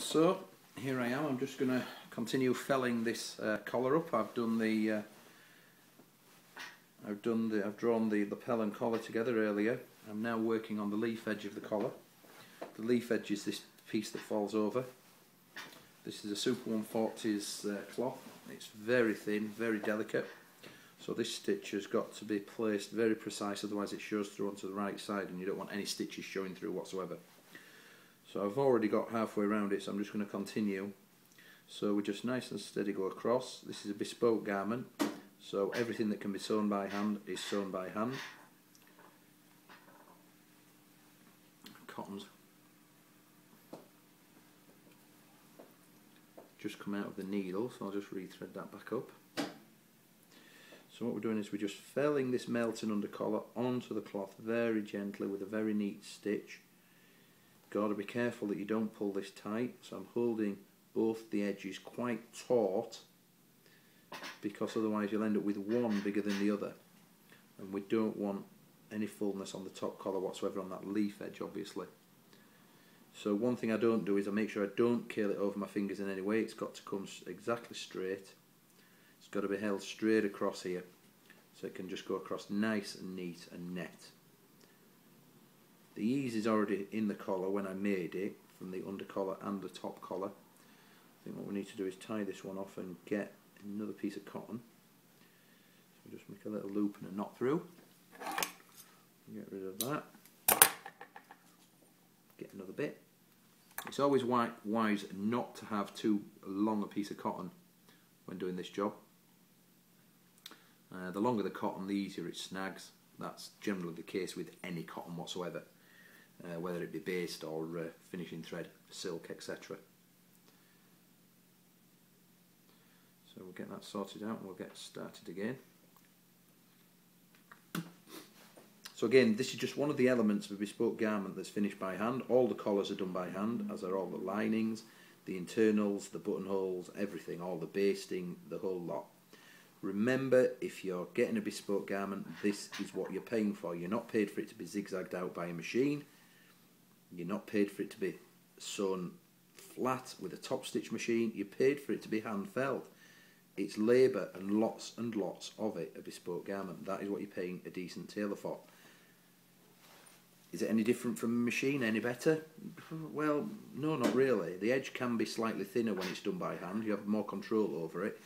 So here I am. I'm just going to continue felling this collar up. I've drawn the lapel and collar together earlier. I'm now working on the leaf edge of the collar. The leaf edge is this piece that falls over. This is a Super 140's cloth. It's very thin, very delicate. So this stitch has got to be placed very precise, otherwise it shows through onto the right side and you don't want any stitches showing through whatsoever. So I've already got halfway around it, so I'm just going to continue. So we just nice and steady go across. This is a bespoke garment, so everything that can be sewn by hand is sewn by hand. Cottons just come out of the needle, so I'll just rethread that back up. So what we're doing is we're just felling this melting under collar onto the cloth very gently with a very neat stitch. Got to be careful that you don't pull this tight, so I'm holding both the edges quite taut, because otherwise you'll end up with one bigger than the other, and we don't want any fullness on the top collar whatsoever on that leaf edge, obviously. So one thing I don't do is I make sure I don't curl it over my fingers in any way. It's got to come exactly straight. It's got to be held straight across here, so it can just go across nice and neat and net. The ease is already in the collar when I made it, from the under collar and the top collar. I think what we need to do is tie this one off and get another piece of cotton. So just make a little loop and a knot through. Get rid of that. Get another bit. It's always wise not to have too long a piece of cotton when doing this job. The longer the cotton, the easier it snags. That's generally the case with any cotton whatsoever, whether it be based or finishing thread, silk, etc. So we'll get that sorted out and we'll get started again. So again, this is just one of the elements of a bespoke garment that's finished by hand. All the collars are done by hand, as are all the linings, the internals, the buttonholes, everything, all the basting, the whole lot. Remember, if you're getting a bespoke garment, this is what you're paying for. You're not paid for it to be zigzagged out by a machine. You're not paid for it to be sewn flat with a top stitch machine. You're paid for it to be hand felled. It's labour and lots of it, a bespoke garment. That is what you're paying a decent tailor for. Is it any different from a machine? Any better? Well, no, not really. The edge can be slightly thinner when it's done by hand. You have more control over it.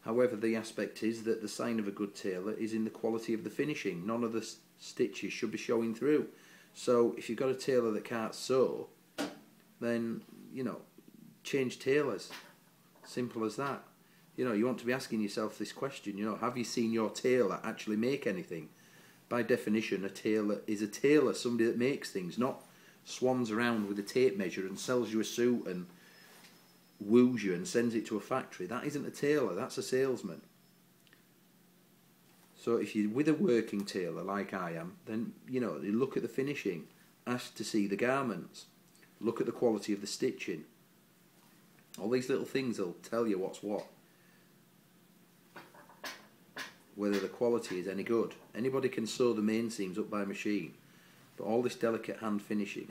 However, the aspect is that the sign of a good tailor is in the quality of the finishing. None of the stitches should be showing through. So if you've got a tailor that can't sew, then, you know, change tailors. Simple as that. You know, you want to be asking yourself this question, you know, have you seen your tailor actually make anything? By definition, a tailor is a tailor, somebody that makes things, not swans around with a tape measure and sells you a suit and woos you and sends it to a factory. That isn't a tailor, that's a salesman. So if you're with a working tailor like I am, then, you know, you look at the finishing, ask to see the garments, look at the quality of the stitching. All these little things will tell you what's what, whether the quality is any good. Anybody can sew the main seams up by machine, but all this delicate hand finishing